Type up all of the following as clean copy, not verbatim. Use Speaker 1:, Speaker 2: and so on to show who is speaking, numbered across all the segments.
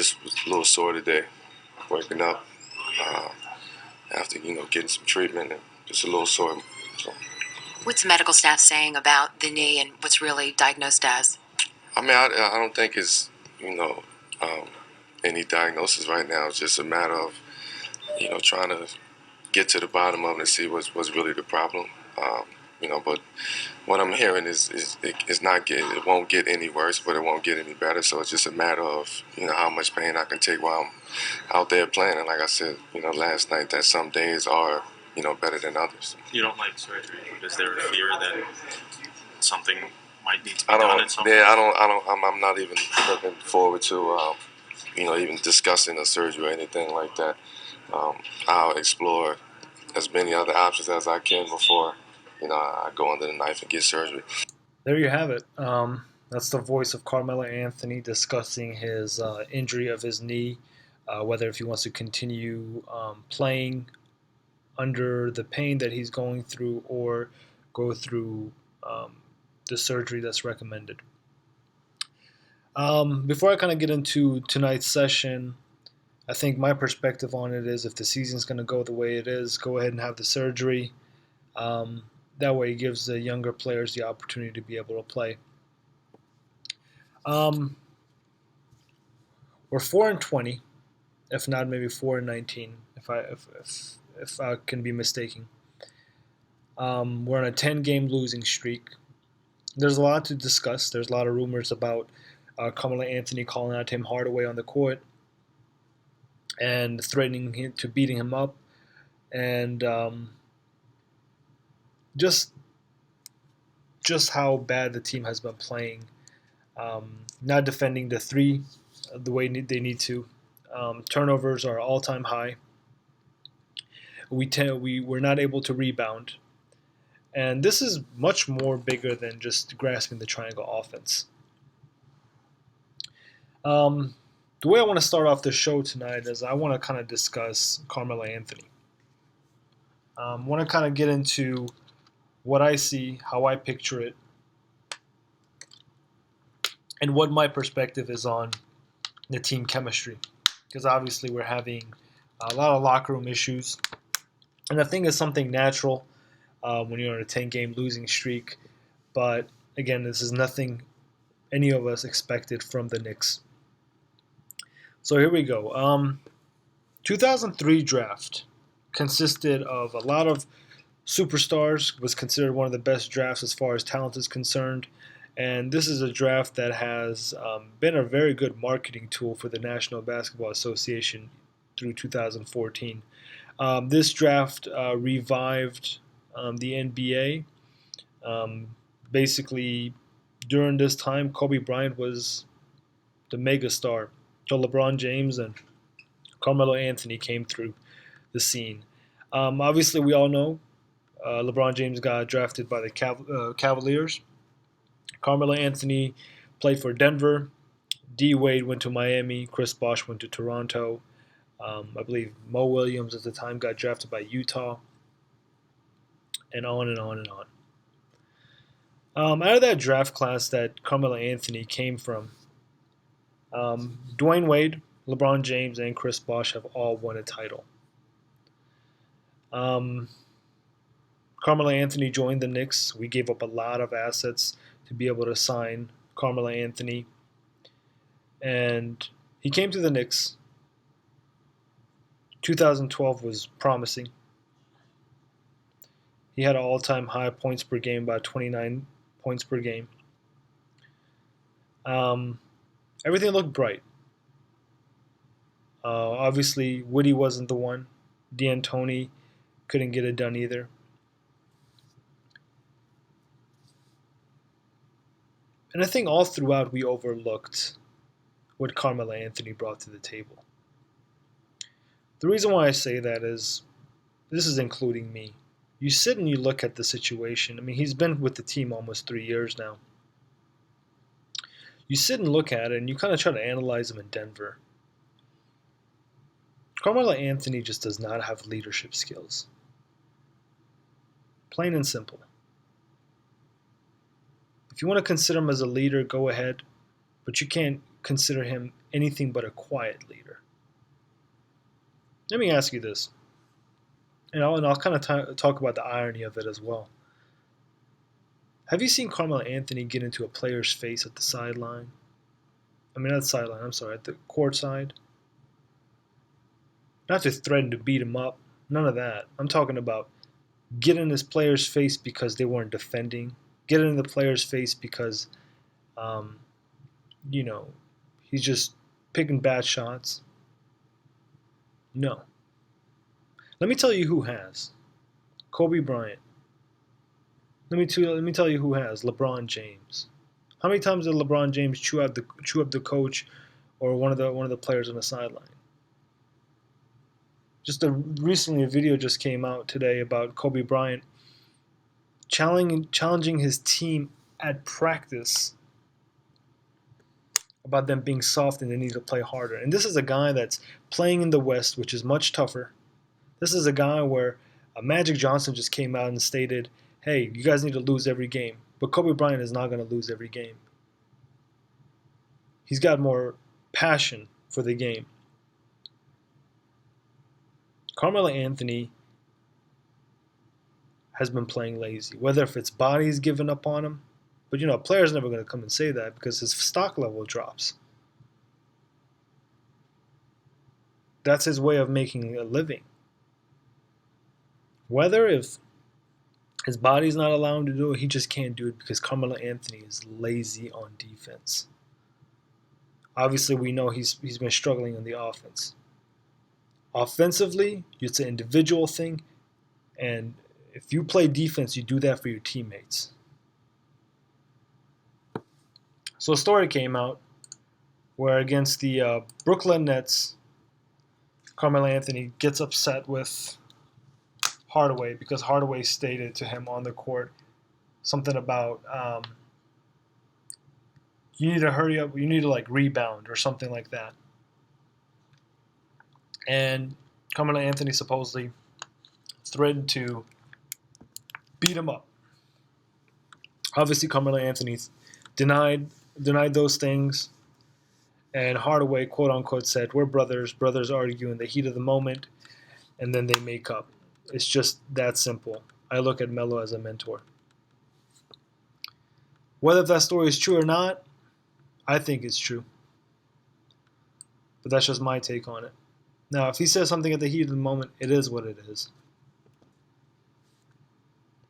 Speaker 1: just was a little sore today, waking up after getting some treatment and just a little sore. So,
Speaker 2: what's the medical staff saying about the knee and what's really diagnosed as?
Speaker 1: I mean, I don't think it's any diagnosis right now. It's just a matter of trying to get to the bottom of it and see what's really the problem. But what I'm hearing is it's not getting, it won't get any worse, but it won't get any better. So it's just a matter of how much pain I can take while I'm out there playing. And like I said, last night, that some days are better than others.
Speaker 3: You don't like surgery. Is there a fear that something might need to be done at some point?
Speaker 1: I'm not even looking forward to even discussing a surgery or anything like that. I'll explore as many other options as I can before I go under the knife and get surgery.
Speaker 4: There you have it. That's the voice of Carmelo Anthony discussing his injury of his knee, whether if he wants to continue playing under the pain that he's going through or go through the surgery that's recommended. Before I kind of get into tonight's session, I think my perspective on it is if the season's going to go the way it is, go ahead and have the surgery. That way it gives the younger players the opportunity to be able to play. We're 4-20, if not maybe 4-19, if I can be mistaken. We're on a 10-game losing streak. There's a lot to discuss. There's a lot of rumors about Carmelo Anthony calling out Tim Hardaway on the court and threatening him to beating him up, and just how bad the team has been playing, not defending the three the way they need to. Turnovers are all-time high. We're not able to rebound, and this is much more bigger than just grasping the triangle offense. The way I want to start off the show tonight is I want to kind of discuss Carmelo Anthony. I want to kind of get into what I see, how I picture it, and what my perspective is on the team chemistry. Because obviously we're having a lot of locker room issues. And I think it's something natural when you're on a 10-game losing streak. But again, this is nothing any of us expected from the Knicks. So here we go. 2003 draft consisted of a lot of superstars, was considered one of the best drafts as far as talent is concerned. And this is a draft that has been a very good marketing tool for the National Basketball Association through 2014. This draft revived the NBA. Basically, during this time, Kobe Bryant was the megastar. So LeBron James and Carmelo Anthony came through the scene. Obviously, we all know LeBron James got drafted by the Cavaliers. Carmelo Anthony played for Denver. D. Wade went to Miami. Chris Bosh went to Toronto. I believe Mo Williams at the time got drafted by Utah. And on and on and on. Out of that draft class that Carmelo Anthony came from, Dwayne Wade, LeBron James, and Chris Bosh have all won a title. Carmelo Anthony joined the Knicks. We gave up a lot of assets to be able to sign Carmelo Anthony. And he came to the Knicks. 2012 was promising. He had an all-time high points per game, about 29 points per game. Everything looked bright. Obviously, Woody wasn't the one. D'Antoni couldn't get it done either. And I think all throughout we overlooked what Carmelo Anthony brought to the table. The reason why I say that is, this is including me. You sit and you look at the situation. I mean, he's been with the team almost 3 years now. You sit and look at it and you kind of try to analyze him in Denver. Carmelo Anthony just does not have leadership skills. Plain and simple. If you want to consider him as a leader, go ahead. But you can't consider him anything but a quiet leader. Let me ask you this, and I'll kind of talk about the irony of it as well. Have you seen Carmelo Anthony get into a player's face at the sideline? I mean, not the sideline, I'm sorry, at the court side? Not to threaten to beat him up, none of that. I'm talking about get in this player's face because they weren't defending, get in the player's face because, um, you know, he's just picking bad shots. No. Let me tell you who has. Kobe Bryant. Let me tell you who has. LeBron James. How many times did LeBron James chew up the coach or one of the players on the sideline? Recently, a video just came out today about Kobe Bryant challenging his team at practice about them being soft and they need to play harder. And this is a guy that's playing in the West, which is much tougher. This is a guy where Magic Johnson just came out and stated, hey, you guys need to lose every game. But Kobe Bryant is not going to lose every game. He's got more passion for the game. Carmelo Anthony has been playing lazy, whether if it's body's given up on him. But, a player's never going to come and say that because his stock level drops. That's his way of making a living. Whether if his body's not allowing him to do it, he just can't do it because Carmelo Anthony is lazy on defense. Obviously, we know he's been struggling on the offense. Offensively, it's an individual thing, and if you play defense, you do that for your teammates. So a story came out where against the Brooklyn Nets, Carmelo Anthony gets upset with Hardaway because Hardaway stated to him on the court something about you need to hurry up, you need to rebound or something like that. And Carmelo Anthony supposedly threatened to beat him up. Obviously, Carmelo Anthony denied those things, and Hardaway, quote unquote, said, "We're brothers. Brothers argue in the heat of the moment, and then they make up." It's just that simple. I look at Melo as a mentor. Whether that story is true or not, I think it's true. But that's just my take on it. Now, if he says something at the heat of the moment, it is what it is.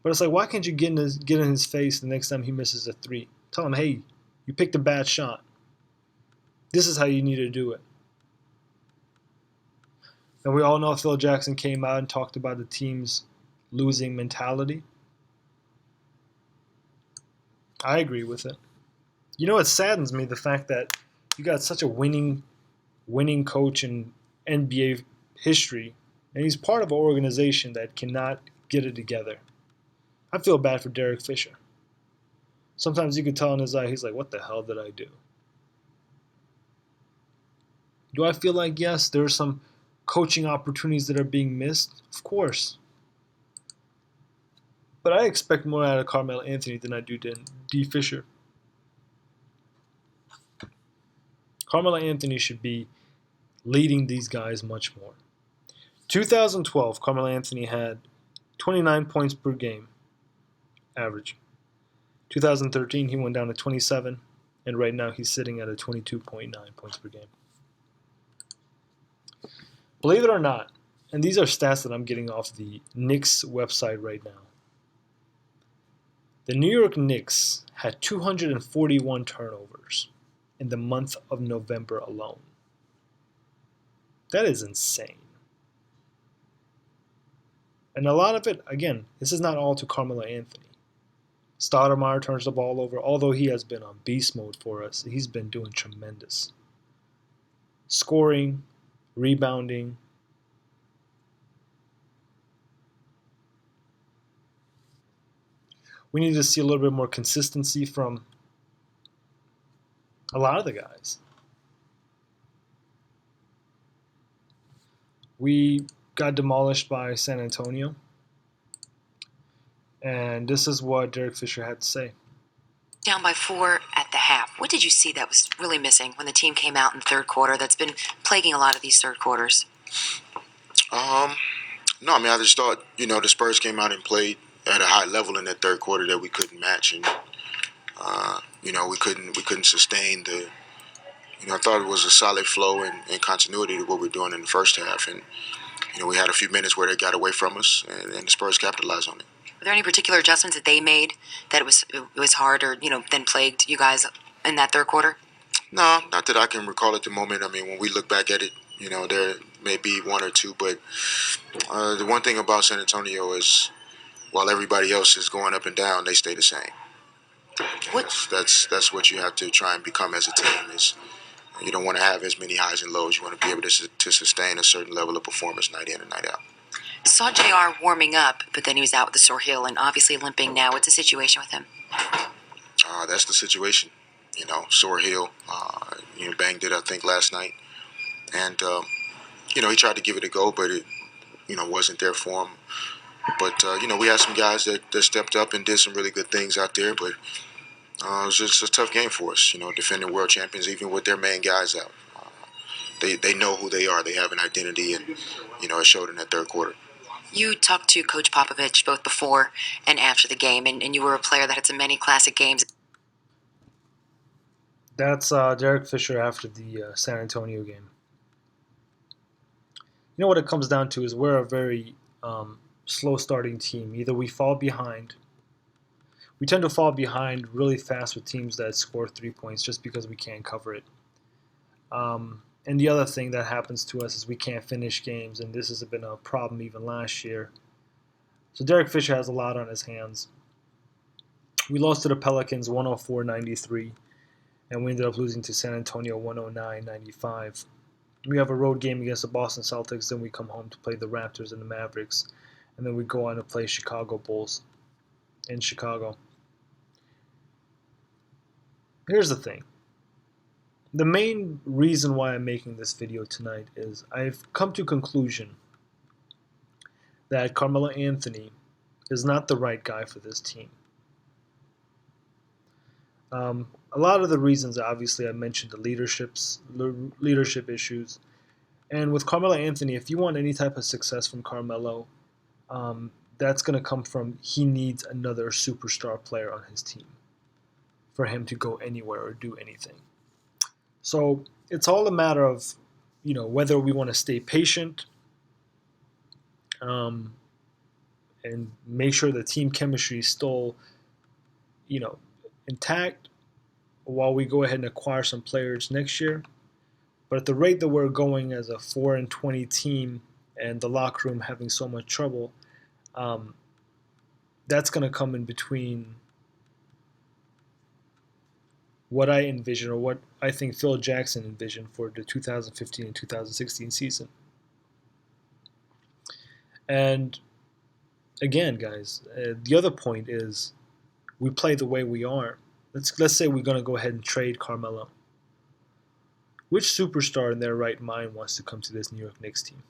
Speaker 4: But it's like, why can't you get in his face the next time he misses a three? Tell him, hey, you picked a bad shot. This is how you need to do it. And we all know Phil Jackson came out and talked about the team's losing mentality. I agree with it. It saddens me, the fact that you got such a winning coach in NBA history, and he's part of an organization that cannot get it together. I feel bad for Derek Fisher. Sometimes you could tell in his eye, he's like, what the hell did I do? Do I feel like, yes, there are some coaching opportunities that are being missed? Of course. But I expect more out of Carmelo Anthony than I do D. Fisher. Carmelo Anthony should be leading these guys much more. 2012, Carmelo Anthony had 29 points per game average. 2013, he went down to 27, and right now he's sitting at a 22.9 points per game. Believe it or not, and these are stats that I'm getting off the Knicks website right now, the New York Knicks had 241 turnovers in the month of November alone. That is insane. And a lot of it, again, this is not all to Carmelo Anthony. Stoudemire turns the ball over, although he has been on beast mode for us. He's been doing tremendous. Scoring, rebounding. We need to see a little bit more consistency from a lot of the guys. We got demolished by San Antonio. And this is what Derek Fisher had to say.
Speaker 2: Down by 4 at the half. What did you see that was really missing when the team came out in the third quarter that's been plaguing a lot of these third quarters?
Speaker 5: No, I mean, I just thought, the Spurs came out and played at a high level in that third quarter that we couldn't match, and we couldn't sustain the. I thought it was a solid flow and continuity to what we're doing in the first half, and we had a few minutes where they got away from us, and the Spurs capitalized on it.
Speaker 2: Were there any particular adjustments that they made that it was hard or then plagued you guys in that third quarter?
Speaker 5: No, not that I can recall at the moment. I mean, when we look back at it, there may be one or two, but the one thing about San Antonio is, while everybody else is going up and down, they stay the same. That's what you have to try and become as a team. Is you don't want to have as many highs and lows. You want to be able to sustain a certain level of performance night in and night out.
Speaker 2: Saw JR warming up, but then he was out with a sore heel and obviously limping now. What's the situation with him?
Speaker 5: That's the situation. Sore heel. Banged it, I think, last night. And, he tried to give it a go, but it, wasn't there for him. But, we had some guys that stepped up and did some really good things out there. But it was just a tough game for us, defending world champions, even with their main guys out. They know who they are. They have an identity, and, it showed in that third quarter.
Speaker 2: You talked to Coach Popovich both before and after the game, and you were a player that had so many classic games.
Speaker 4: That's Derek Fisher after the San Antonio game. What it comes down to is we're a very slow starting team. Either we fall behind. We tend to fall behind really fast with teams that score 3 points just because we can't cover it. And the other thing that happens to us is we can't finish games, and this has been a problem even last year. So Derek Fisher has a lot on his hands. We lost to the Pelicans 104-93, and we ended up losing to San Antonio 109-95. We have a road game against the Boston Celtics, then we come home to play the Raptors and the Mavericks, and then we go on to play Chicago Bulls in Chicago. Here's the thing. The main reason why I'm making this video tonight is I've come to a conclusion that Carmelo Anthony is not the right guy for this team. A lot of the reasons, obviously, I mentioned the leadership issues. And with Carmelo Anthony, if you want any type of success from Carmelo, that's going to come from he needs another superstar player on his team for him to go anywhere or do anything. So it's all a matter of, whether we want to stay patient and make sure the team chemistry is still, intact while we go ahead and acquire some players next year. But at the rate that we're going as a 4-20 team and the locker room having so much trouble, that's going to come in between what I envision or what I think Phil Jackson envisioned for the 2015 and 2016 season. And again, guys, the other point is we play the way we are. Let's say we're going to go ahead and trade Carmelo. Which superstar in their right mind wants to come to this New York Knicks team?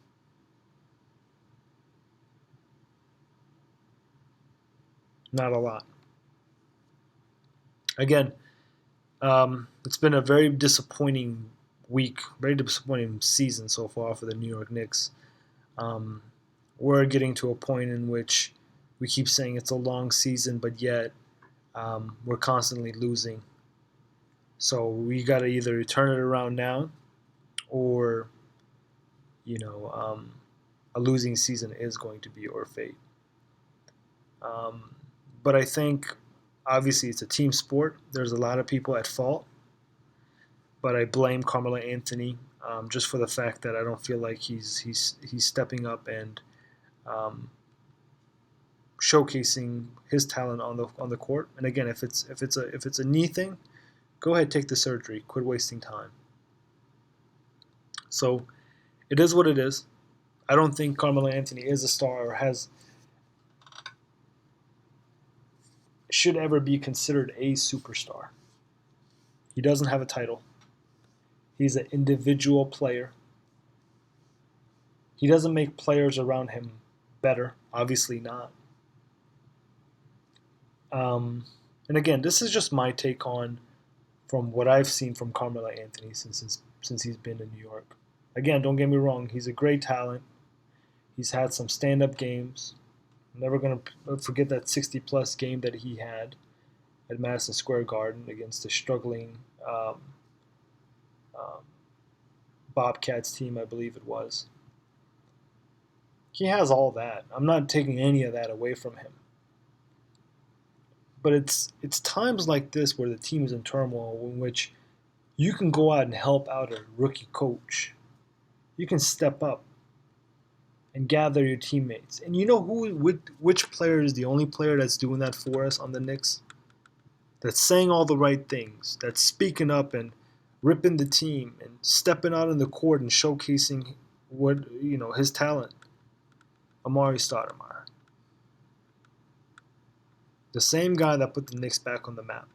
Speaker 4: Not a lot. Again, it's been a very disappointing week, very disappointing season so far for the New York Knicks. We're getting to a point in which we keep saying it's a long season, but yet we're constantly losing. So we got to either turn it around now or, a losing season is going to be our fate. But I think, obviously, it's a team sport. There's a lot of people at fault. But I blame Carmelo Anthony just for the fact that I don't feel like he's stepping up and showcasing his talent on the court. And again, if it's a knee thing, go ahead, take the surgery. Quit wasting time. So it is what it is. I don't think Carmelo Anthony is a star or should ever be considered a superstar. He doesn't have a title. He's an individual player. He doesn't make players around him better. Obviously not. And again, this is just my take on from what I've seen from Carmelo Anthony since he's been in New York. Again, don't get me wrong, he's a great talent. He's had some stand-up games. I'm never going to forget that 60-plus game that he had at Madison Square Garden against the struggling um, Bobcats team, I believe it was. He has all that. I'm not taking any of that away from him. But it's times like this where the team is in turmoil in which you can go out and help out a rookie coach. You can step up and gather your teammates. And you know which player is the only player that's doing that for us on the Knicks? That's saying all the right things, that's speaking up and ripping the team and stepping out on the court and showcasing his talent. Amari Stoudemire. The same guy that put the Knicks back on the map.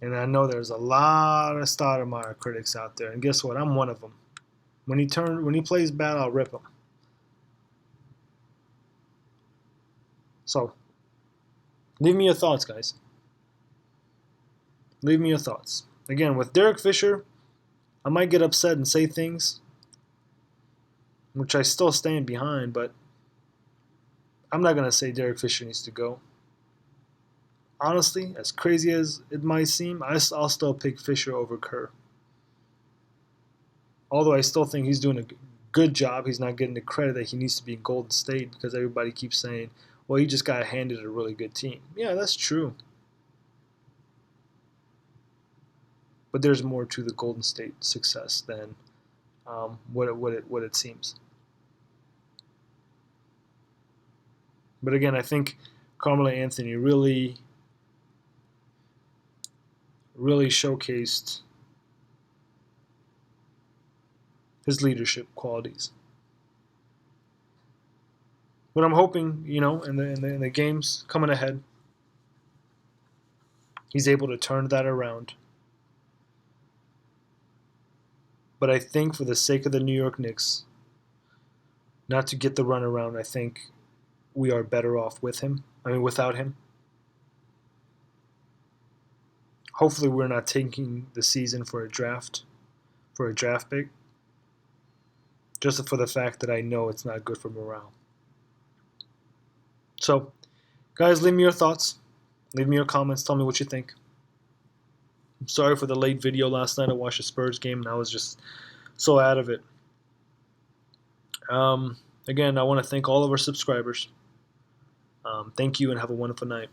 Speaker 4: And I know there's a lot of Stoudemire critics out there, and guess what? I'm one of them. When he plays bad, I'll rip him. So, leave me your thoughts, guys. Leave me your thoughts. Again, with Derek Fisher, I might get upset and say things which I still stand behind, but I'm not going to say Derek Fisher needs to go. Honestly, as crazy as it might seem, I'll still pick Fisher over Kerr. Although I still think he's doing a good job, he's not getting the credit that he needs to be in Golden State because everybody keeps saying, well, he just got handed a really good team. Yeah, that's true. But there's more to the Golden State success than what it seems. But again, I think Carmelo Anthony really showcased his leadership qualities. But I'm hoping, in the games coming ahead, he's able to turn that around. But I think for the sake of the New York Knicks, not to get the runaround, I think we are better off without him. Hopefully we're not taking the season for a draft pick, just for the fact that I know it's not good for morale. So, guys, leave me your thoughts. Leave me your comments. Tell me what you think. I'm sorry for the late video last night. I watched the Spurs game and I was just so out of it. Again, I want to thank all of our subscribers. Thank you and have a wonderful night.